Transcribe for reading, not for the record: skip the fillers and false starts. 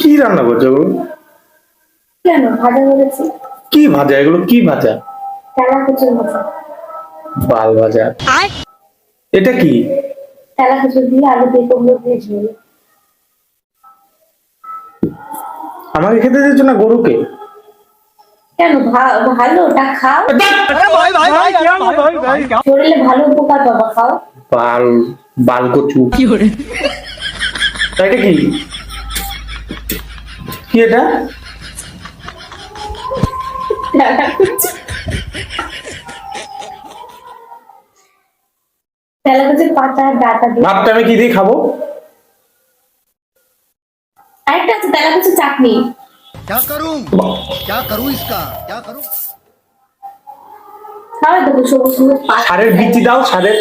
কি রান্না করছো এগুলো? কেন ভাজা করেছি? কি ভাজা এগুলো? কি ভাজা? তেলা কচুর ভাজা। বাল ভাজা। এটা কি? তেলা কচু দিয়ে আলু দিয়ে কুমড়ো দিয়ে ঝোল। আমাকে খেতে দিচ্ছ না গরুকে? কেন ভালো, ওটা খাও, শরীরে ভালো উপকার পাবা, খাও। বাল, বাল কচু। এটা কি? কি এটা? তেলা কচু, তেলা কচুর পাতা ডাটা দিয়ে। ভাতটা আমি কি দিয়ে খাবো? আরেকটা আছে তেলা কচুর চাটনি। क्या करूं क्या करूं इसका क्या करूं খাওয়া দেবো সবুজ সবুজ পাতা। সারের বিচি দাও, সারের।